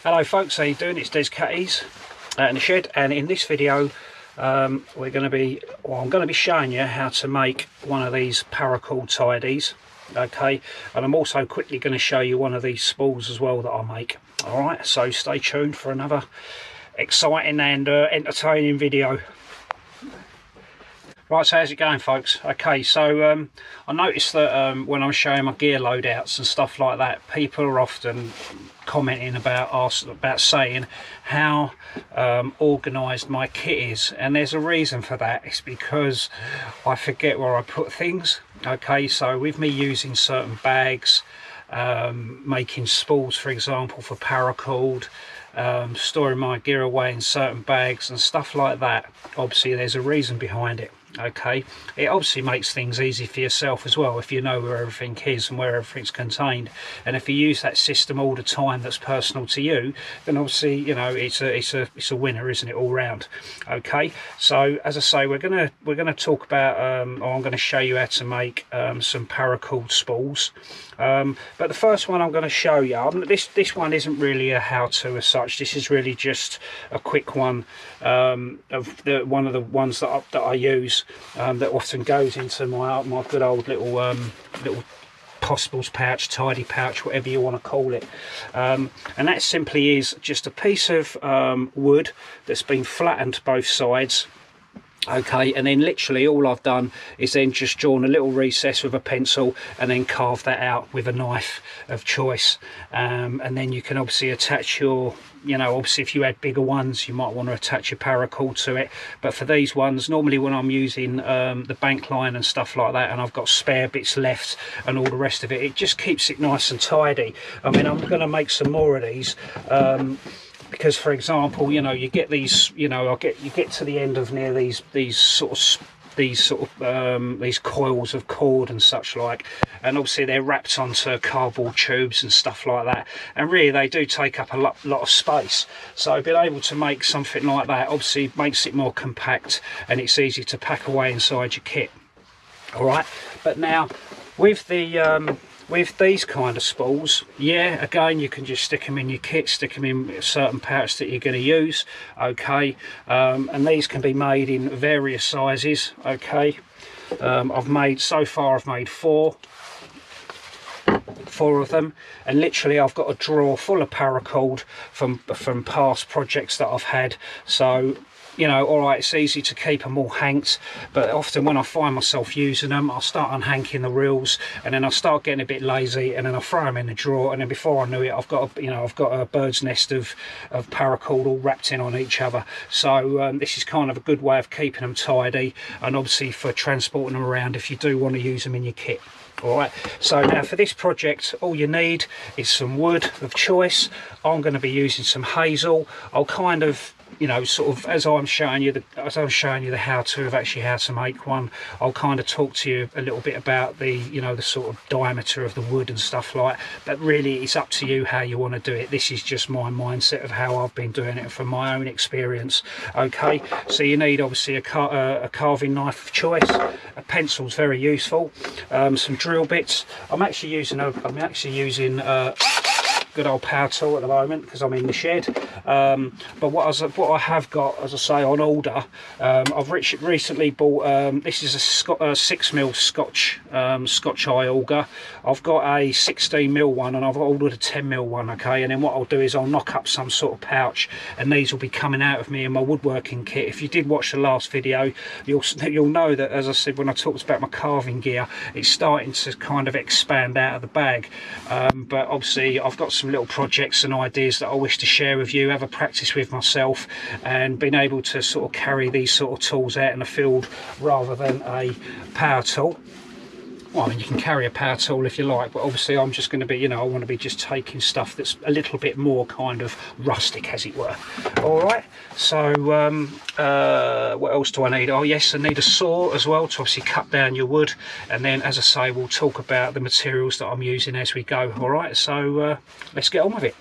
Hello folks, how you doing? It's Des Catties out in the shed, and in this video I'm going to be showing you how to make one of these Paracord tidies. Okay, and I'm also quickly going to show you one of these spools as well that I make. Alright, so stay tuned for another exciting and entertaining video. Right, so how's it going folks? Okay, so I noticed that when I'm showing my gear loadouts and stuff like that, people are often commenting about saying how organised my kit is, and there's a reason for that. It's because I forget where I put things. Okay, so with me using certain bags, making spools for example for Paracord, storing my gear away in certain bags and stuff like that, obviously there's a reason behind it. Okay, it obviously makes things easy for yourself as well if you know where everything is and where everything's contained, and if you use that system all the time that's personal to you, then obviously, you know, it's a winner, isn't it, all round. Okay, so as I say, we're gonna talk about or I'm going to show you how to make some Paracord spools, but the first one I'm going to show you, this one isn't really a how-to as such. This is really just a quick one of one of the ones that I use, that often goes into my good old little possibles pouch, tidy pouch, whatever you want to call it, and that simply is just a piece of wood that's been flattened both sides. Okay, and then literally all I've done is then just drawn a little recess with a pencil and then carved that out with a knife of choice, and then you can obviously attach your, you know, obviously if you had bigger ones you might want to attach your Paracord to it, but for these ones, normally when I'm using the bank line and stuff like that, and I've got spare bits left and all the rest of it, it just keeps it nice and tidy. I mean, I'm going to make some more of these, because for example, you know, you get these, you know, you get to the end of near these coils of cord and such like, and obviously they're wrapped onto cardboard tubes and stuff like that, and really they do take up a lot of space. So being able to make something like that obviously makes it more compact and it's easy to pack away inside your kit. All right, but now with these kind of spools, yeah, again, you can just stick them in your kit, stick them in a certain pouch that you're going to use. Okay, and these can be made in various sizes. Okay, I've made four of them, and literally I've got a drawer full of Paracord from past projects that I've had. So, you know, all right, it's easy to keep them all hanked, but often when I find myself using them, I'll start unhanking the reels, and then I'll start getting a bit lazy, and then I'll throw them in the drawer, and then before I knew it, I've got a bird's nest of Paracord all wrapped in on each other. So this is kind of a good way of keeping them tidy, and obviously for transporting them around if you do want to use them in your kit. Alright, so now for this project, all you need is some wood of choice. I'm going to be using some hazel. I'll kind of, you know, sort of as I'm showing you the how-to of actually how to make one, I'll kind of talk to you a little bit about the, you know, the sort of diameter of the wood and stuff like, but really it's up to you how you want to do it. This is just my mindset of how I've been doing it from my own experience. Okay, so you need obviously a carving knife of choice, a pencil's very useful, some drill bits. I'm actually using good old power tool at the moment because I'm in the shed, but what I have got, as I say, on order, I've recently bought, this is a 6mm Scotch eye auger. I've got a 16mm one and I've ordered a 10mm one. Okay, and then what I'll do is I'll knock up some sort of pouch, and these will be coming out of me in my woodworking kit. If you did watch the last video, you'll know that, as I said when I talked about my carving gear, it's starting to kind of expand out of the bag, but obviously I've got some little projects and ideas that I wish to share with you, have a practice with myself, and being able to sort of carry these sort of tools out in the field rather than a power tool. Well, I mean, you can carry a power tool if you like, but obviously I'm just going to be, you know, I want to be just taking stuff that's a little bit more kind of rustic, as it were. All right, so what else do I need? Oh yes, I need a saw as well to obviously cut down your wood, and then, as I say, we'll talk about the materials that I'm using as we go. All right, so let's get on with it.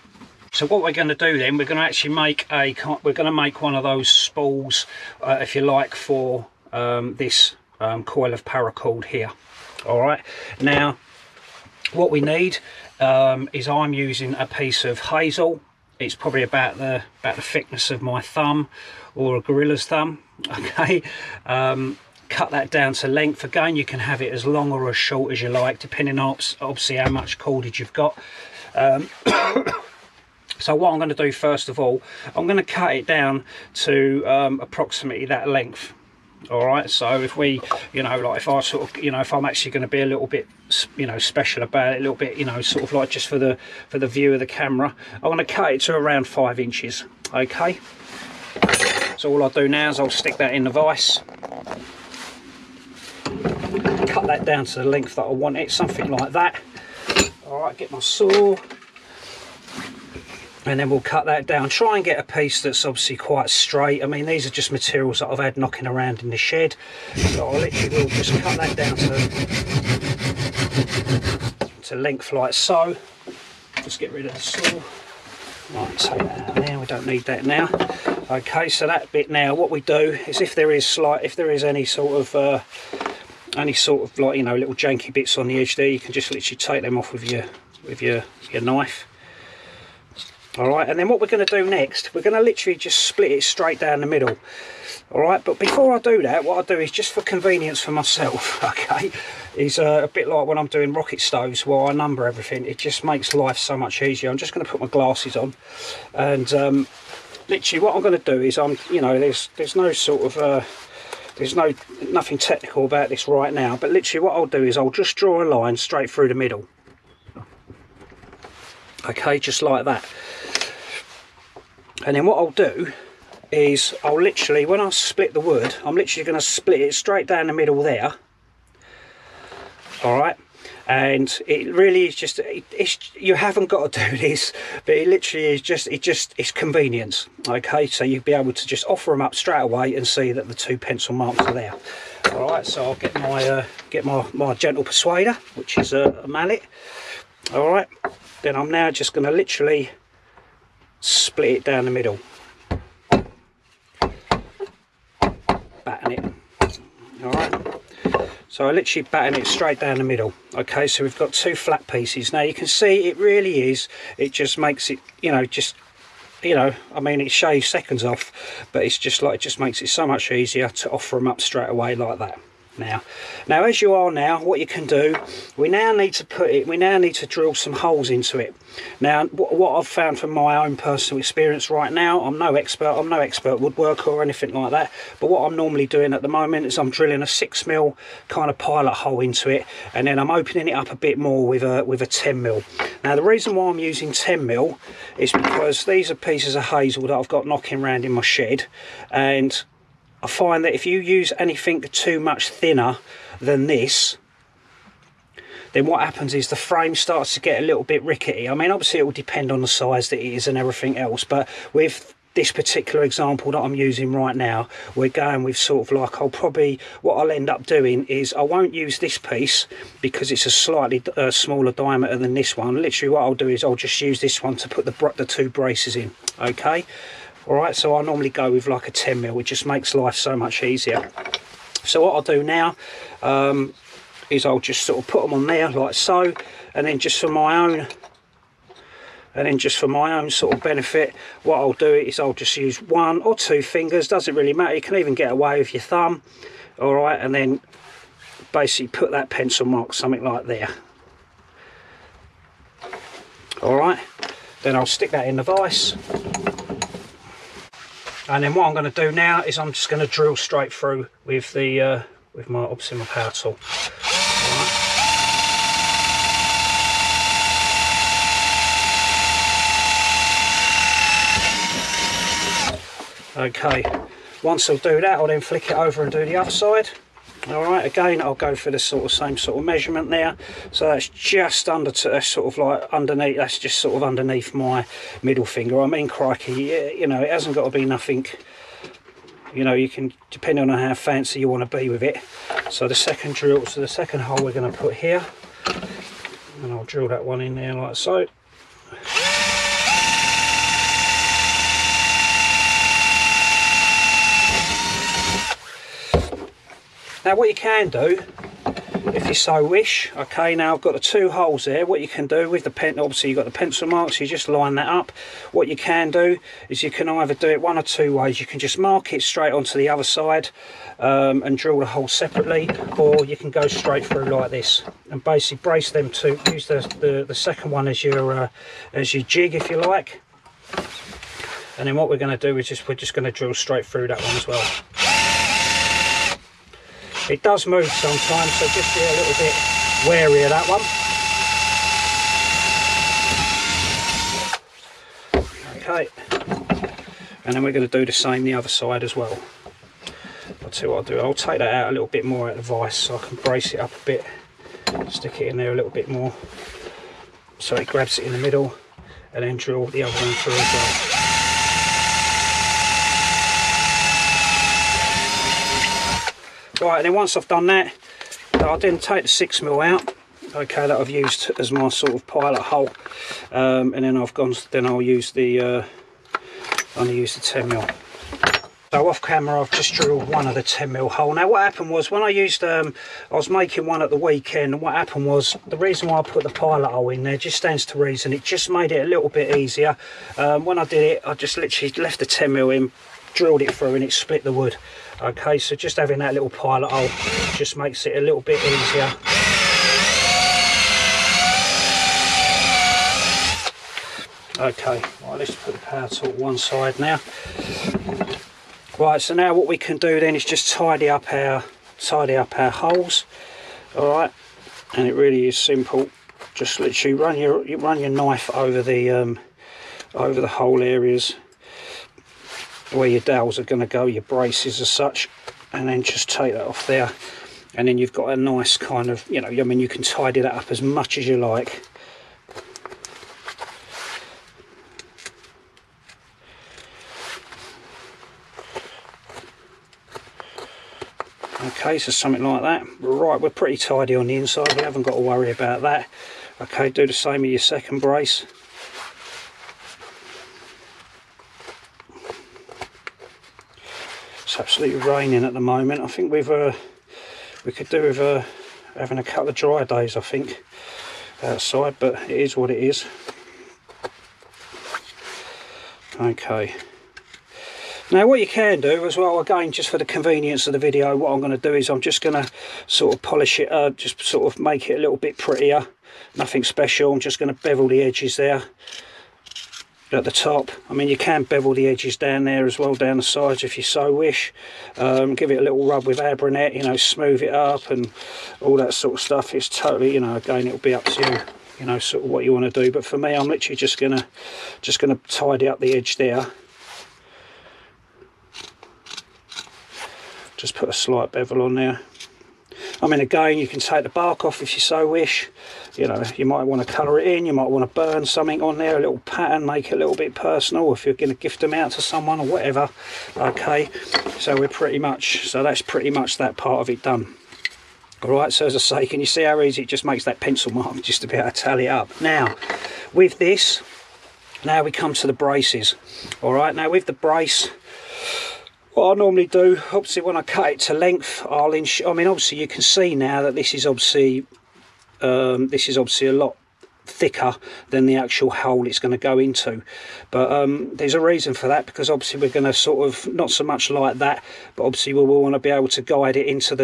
So what we're going to do then, we're going to actually make one of those spools, if you like, for this coil of Paracord here. All right, now what we need is, I'm using a piece of hazel, it's probably about the thickness of my thumb or a gorilla's thumb. Okay, cut that down to length. Again, you can have it as long or as short as you like, depending on obviously how much cordage you've got. So what I'm going to do first of all, I'm going to cut it down to approximately that length. All right, so if we, you know, like if I sort of, you know, if I'm actually going to be a little bit, you know, special about it, a little bit, you know, sort of like just for the view of the camera, I'm going to cut it to around 5 inches. Okay, so all I'll do now is I'll stick that in the vise, cut that down to the length that I want it, something like that. All right, get my saw, and then we'll cut that down. Try and get a piece that's obviously quite straight. I mean, these are just materials that I've had knocking around in the shed, so I literally will just cut that down to length like so. Just get rid of the saw. Right, take that out there, we don't need that now. Okay, so that bit now, what we do is if there is any sort of like, you know, little janky bits on the edge there, you can just literally take them off with your knife. All right, and then what we're going to do next, we're going to literally just split it straight down the middle. All right, but before I do that, what I do is, just for convenience for myself, okay, is a bit like when I'm doing rocket stoves where I number everything. It just makes life so much easier. I'm just going to put my glasses on, and literally what I'm going to do is, you know, there's no sort of there's nothing technical about this right now, but literally what I'll do is I'll just draw a line straight through the middle. Okay, just like that. And then what I'll do is I'll literally, when I split the wood, I'm literally going to split it straight down the middle there. All right, and it really is just, you haven't got to do this, but it literally is just, it's convenience. Okay, so you'll be able to just offer them up straight away and see that the 2 pencil marks are there. All right, so I'll get my gentle persuader, which is a mallet. All right, then I'm now just going to literally split it down the middle, batten it. All right, so I literally batten it straight down the middle. Okay, so we've got 2 flat pieces. Now you can see it really is, it just makes it, you know, just, you know, I mean, it shaves seconds off, but it's just like, it just makes it so much easier to offer them up straight away like that. Now as you are now, what you can do, we now need to drill some holes into it. Now what I've found from my own personal experience right now, I'm no expert woodworker or anything like that, but what I'm normally doing at the moment is I'm drilling a 6mm kind of pilot hole into it, and then I'm opening it up a bit more with a 10mm. Now the reason why I'm using 10mm is because these are pieces of hazel that I've got knocking around in my shed, and I find that if you use anything too much thinner than this, then what happens is the frame starts to get a little bit rickety. I mean, obviously it will depend on the size that it is and everything else, but with this particular example that I'm using right now, we're going with sort of like, what I'll end up doing is I won't use this piece because it's a slightly smaller diameter than this one. Literally what I'll do is I'll just use this one to put the 2 braces in. Okay. Alright, so I normally go with like a 10mm, it just makes life so much easier. So what I'll do now is I'll just sort of put them on there like so, and then just for my own sort of benefit, what I'll do is I'll just use 1 or 2 fingers, doesn't really matter, you can even get away with your thumb. Alright, and then basically put that pencil mark something like there. Alright, then I'll stick that in the vise. And then what I'm going to do now is I'm just going to drill straight through with the obviously my power tool. Okay, once I'll do that, I'll then flick it over and do the other side. All right, again I'll go for the same sort of measurement there, so that's just under that's sort of like underneath, that's just sort of underneath my middle finger. I mean, crikey, you know, it hasn't got to be nothing, you know, you can, depending on how fancy you want to be with it. So the second hole we're going to put here, and I'll drill that one in there like so. Now what you can do if you so wish. Okay, now I've got the 2 holes there. What you can do with the pen, obviously you've got the pencil marks, you just line that up. What you can do is you can either do it 1 or 2 ways. You can just mark it straight onto the other side and drill the hole separately, or you can go straight through like this and basically brace them to use the second one as your jig, if you like. And then what we're going to do is we're just going to drill straight through that one as well. It does move sometimes, so just be a little bit wary of that one. Okay, and then we're going to do the same the other side as well. I'll tell you what I'll do, I'll take that out a little bit more at the vise so I can brace it up a bit, stick it in there a little bit more so it grabs it in the middle, and then drill the other one through as well. Right, and then once I've done that, I'll then take the 6mm out, okay, that I've used as my sort of pilot hole, and then I'll use the 10mm. So off camera, I've just drilled one of the 10mm hole. Now what happened was, when I used, I was making one at the weekend, and what happened was, the reason why I put the pilot hole in there just stands to reason. It just made it a little bit easier. When I did it, I just literally left the 10mm in, drilled it through, and it split the wood. Okay, so just having that little pilot hole just makes it a little bit easier. Okay, right, let's put the power tool one side now. Right, so now what we can do then is just tidy up our holes. All right, and it really is simple. Just literally run your knife over the hole areas where your dowels are going to go, your braces as such, and then just take that off there, and then you've got a nice kind of, you know, I mean, you can tidy that up as much as you like. Okay, so something like that. Right, we're pretty tidy on the inside, we haven't got to worry about that. Okay, do the same with your second brace. It's absolutely raining at the moment. I think we could do with having a couple of dry days, I think, outside, but it is what it is. Okay. Now what you can do as well, again, just for the convenience of the video, what I'm going to do is I'm just going to sort of polish it, just sort of make it a little bit prettier. Nothing special. I'm just going to bevel the edges there at the top. I mean, you can bevel the edges down there as well, down the sides if you so wish. Give it a little rub with Abranet, you know, smooth it up and all that sort of stuff. It's totally, you know, again, it'll be up to you, you know, sort of what you want to do. But for me, I'm literally just gonna tidy up the edge there. Just put a slight bevel on there. I mean, again, you can take the bark off if you so wish. You know, you might want to colour it in, you might want to burn something on there, a little pattern, make it a little bit personal if you're going to gift them out to someone or whatever. Okay, so that's pretty much that part of it done. Alright, so as I say, can you see how easy it just makes that pencil mark just to be able to tally it up? Now, with this, now we come to the braces. Alright, now with the brace, what I normally do, obviously when I cut it to length, I mean, obviously you can see now that this is obviously a lot thicker than the actual hole it's going to go into, but there's a reason for that, because obviously we're going to sort of, not so much like that, but obviously we'll want to be able to guide it into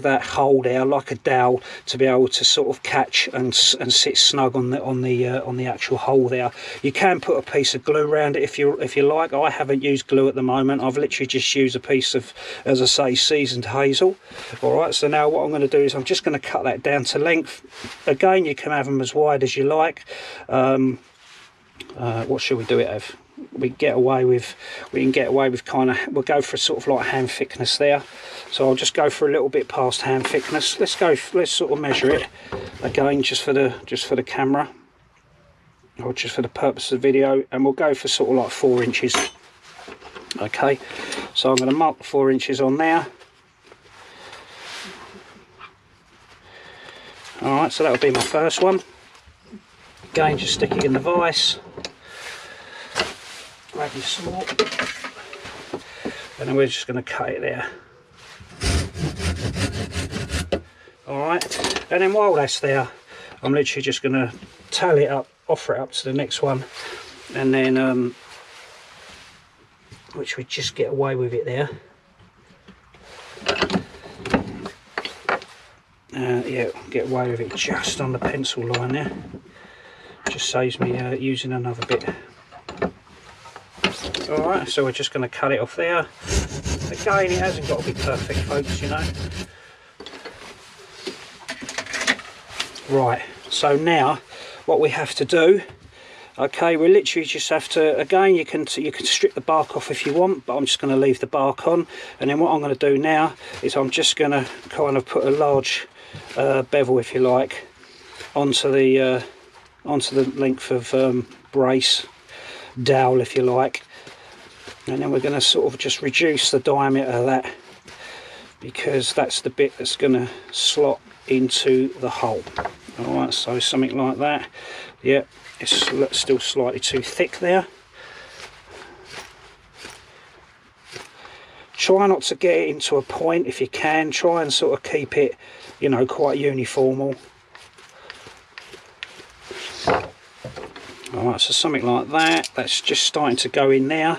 that hole there like a dowel, to be able to sort of catch and sit snug on the actual hole there. You can put a piece of glue around it if you like. I haven't used glue at the moment. I've literally just used a piece of, as I say, seasoned hazel. All right, so now what I'm going to do is I'm just going to cut that down to length. Again, you can have them as wide as you like. What should we do it of? We can get away with kind of, we'll go for sort of like hand thickness there. So I'll just go for a little bit past hand thickness. Let's sort of measure it again, just for the camera, or just for the purpose of the video, and we'll go for sort of like 4 inches. Okay, so I'm going to mark 4 inches on there. All right, so that'll be my first one. Again, just stick it in the vise, grab your saw, and then we're just going to cut it there. Alright, and then while that's there, I'm literally just going to tally it up, offer it up to the next one, and then which we just get away with it there. Yeah, get away with it just on the pencil line there. Just saves me using another bit. Alright, so we're just going to cut it off there. Again, it hasn't got to be perfect, folks, you know. Right, so now what we have to do, okay, we literally just have to, again, you can strip the bark off if you want, but I'm just going to leave the bark on. And then what I'm going to do now is I'm just going to kind of put a large bevel, if you like, onto the length of brace, dowel, if you like. And then we're going to sort of just reduce the diameter of that, because that's the bit that's going to slot into the hole. Alright, so something like that. Yep, it's still slightly too thick there. Try not to get it into a point if you can. Try and sort of keep it, you know, quite uniformal. Alright, so something like that. That's just starting to go in there.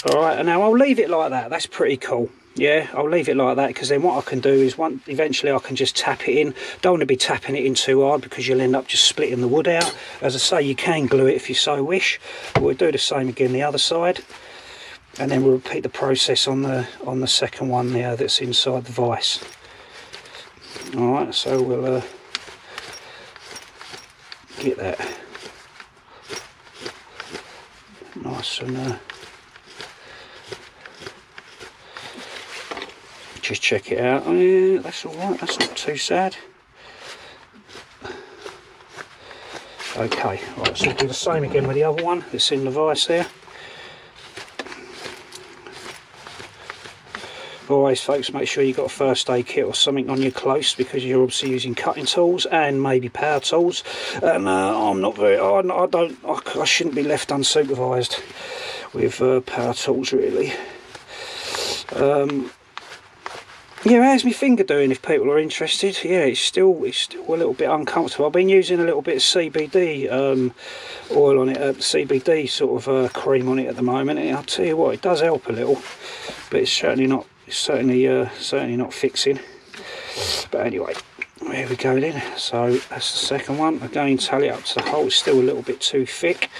Alright, and now I'll leave it like that. That's pretty cool. Yeah, I'll leave it like that, because then what I can do is eventually I can just tap it in. Don't want to be tapping it in too hard, because you'll end up just splitting the wood out. As I say, you can glue it if you so wish. We'll do the same again the other side, and then we'll repeat the process on the second one there that's inside the vise. Alright, so we'll get that nice and just check it out. Oh, yeah, that's alright, that's not too sad. Okay, right, so we'll do the same again with the other one that's in the vise there. Always, folks, make sure you've got a first aid kit or something on you close, because you're obviously using cutting tools and maybe power tools. And I'm not very, I shouldn't be left unsupervised with power tools, really. Yeah, how's my finger doing, if people are interested? Yeah, it's still a little bit uncomfortable. I've been using a little bit of CBD oil on it, CBD sort of cream on it at the moment, and I'll tell you what, it does help a little, but it's certainly not fixing. But anyway, there we go then. So that's the second one. Again, tally it up to the hole. It's still a little bit too thick,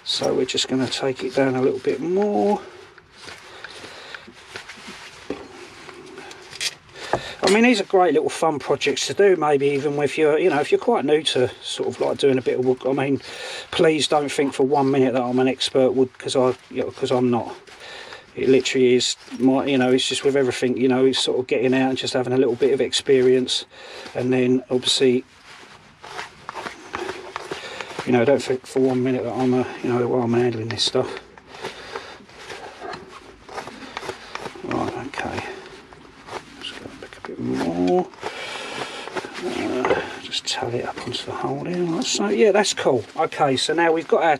so we're just going to take it down a little bit more. I mean, these are great little fun projects to do, maybe even if you're, you know, if you're quite new to sort of like doing a bit of wood. I mean, please don't think for 1 minute that I'm an expert wood, because I'm not. It literally is my, you know, it's just with everything, you know, it's sort of getting out and just having a little bit of experience, and then obviously, you know, don't think for 1 minute that I'm you know, while I'm handling this stuff. Right, okay. More, just tally it up onto the hole there. So yeah, that's cool. Okay, so now we've got our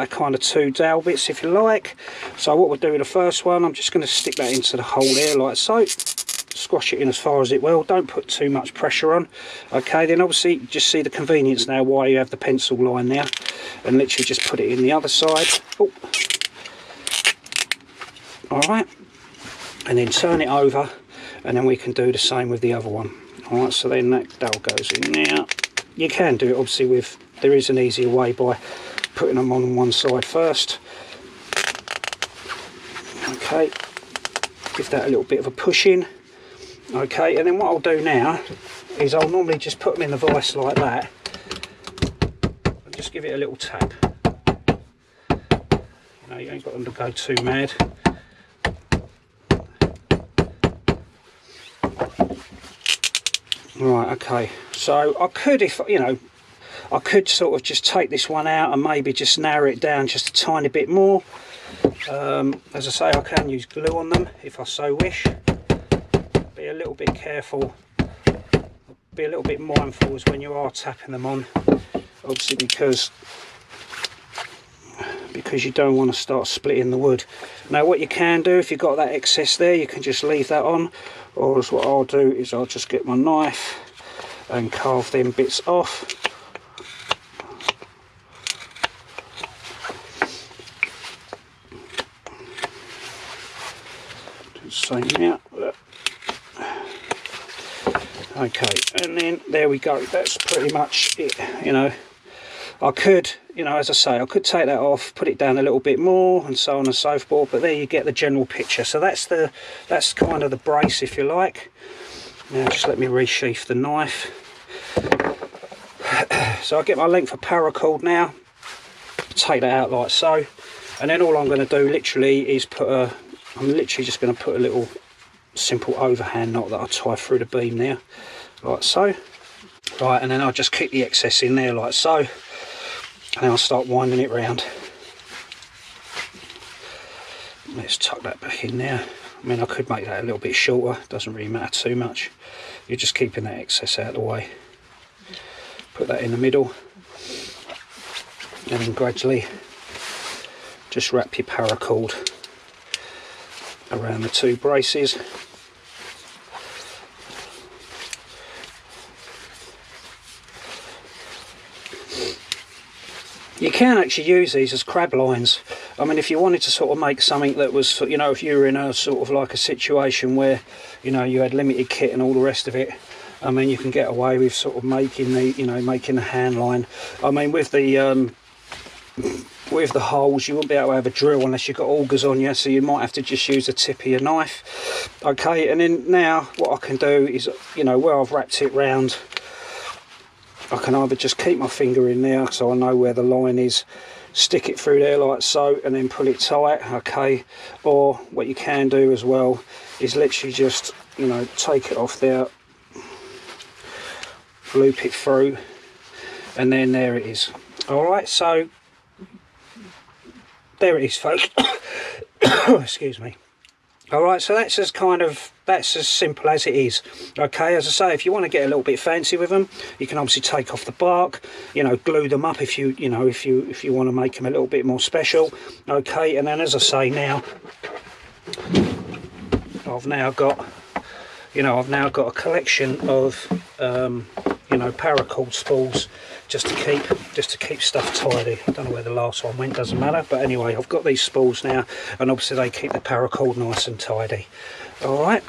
kind of two dowel bits, if you like. So what we'll do with the first one, I'm just going to stick that into the hole there like so. Squash it in as far as it will. Don't put too much pressure on. Okay, then obviously just see the convenience now why you have the pencil line there, and literally just put it in the other side. Oh. All right, and then turn it over. And then we can do the same with the other one. Alright, so then that dowel goes in there. You can do it obviously there is an easier way by putting them on one side first. Okay, give that a little bit of a push in. Okay, and then what I'll do now is I'll normally just put them in the vise like that. And just give it a little tap. You know, you ain't got them to go too mad. Right, okay, so I could, if you know, I could sort of just take this one out and maybe just narrow it down just a tiny bit more. As I say, I can use glue on them if I so wish. Be a little bit careful, be a little bit mindful as when you are tapping them on, obviously because because you don't want to start splitting the wood. Now what you can do, if you've got that excess there, you can just leave that on, or what I'll do is I'll just get my knife and carve them bits off. Same now. Okay, and then there we go. That's pretty much it. You know, I could, you know, as I say, I could take that off, put it down a little bit more, and so on and so forth. But there you get the general picture. So that's kind of the brace, if you like. Now just let me resheath the knife. So I get my length of paracord now. Take that out like so, and then all I'm going to do literally is I'm literally just going to put a little simple overhand knot that I tie through the beam there, like so. Right, and then I'll just keep the excess in there like so, and then I'll start winding it round. Let's tuck that back in there. I mean, I could make that a little bit shorter, doesn't really matter too much. You're just keeping that excess out of the way. Put that in the middle, and then gradually just wrap your paracord around the two braces. You can actually use these as crab lines. I mean, if you wanted to sort of make something that was, you know, if you were in a sort of like a situation where, you know, you had limited kit and all the rest of it, I mean, you can get away with sort of making the, you know, making the hand line. I mean, with the holes, you won't be able to have a drill unless you've got augers on you, so you might have to just use the tip of your knife. Okay, and then now what I can do is, you know, where I've wrapped it round, I can either just keep my finger in there so I know where the line is, stick it through there like so, and then pull it tight. Okay, or what you can do as well is literally just, you know, take it off there, loop it through, and then there it is. Alright, so there it is, folks. Excuse me. Alright, so that's as simple as it is. Okay, as I say, if you want to get a little bit fancy with them, you can obviously take off the bark, you know, glue them up if you want to make them a little bit more special. Okay, and then as I say, now I've now got a collection of you know, paracord spools just to keep stuff tidy. I don't know where the last one went, doesn't matter, but anyway, I've got these spools now, and obviously they keep the paracord nice and tidy. All right,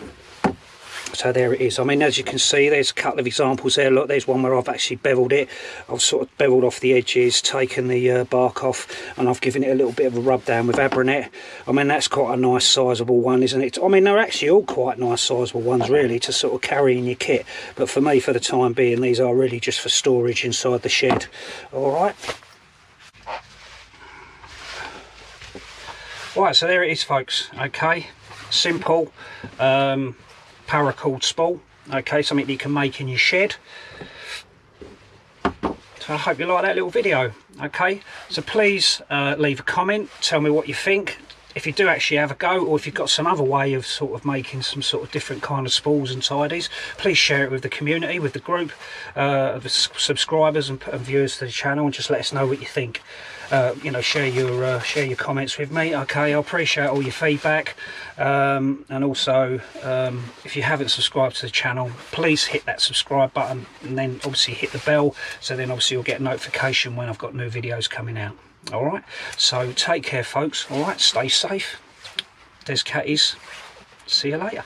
so there it is. I mean, as you can see, there's a couple of examples there. Look, there's one where I've actually beveled it. I've sort of beveled off the edges, taken the bark off, and I've given it a little bit of a rub down with Abranet. I mean, that's quite a nice sizable one, isn't it? I mean, they're actually all quite nice sizable ones, really, to sort of carry in your kit. But for me, for the time being, these are really just for storage inside the shed. All right. Right, so there it is, folks. Okay, simple paracord spool. Okay, something that you can make in your shed. So I hope you like that little video. Okay, so please leave a comment, tell me what you think. If you do actually have a go, or if you've got some other way of sort of making some sort of different kind of spools and tidies, please share it with the community, with the group, the subscribers and viewers to the channel, and just let us know what you think. You know, share your comments with me. Okay, I appreciate all your feedback, and also if you haven't subscribed to the channel, please hit that subscribe button, and then obviously hit the bell, so then obviously you'll get a notification when I've got new videos coming out. All right, so take care, folks. All right, stay safe. There's Catties. See you later.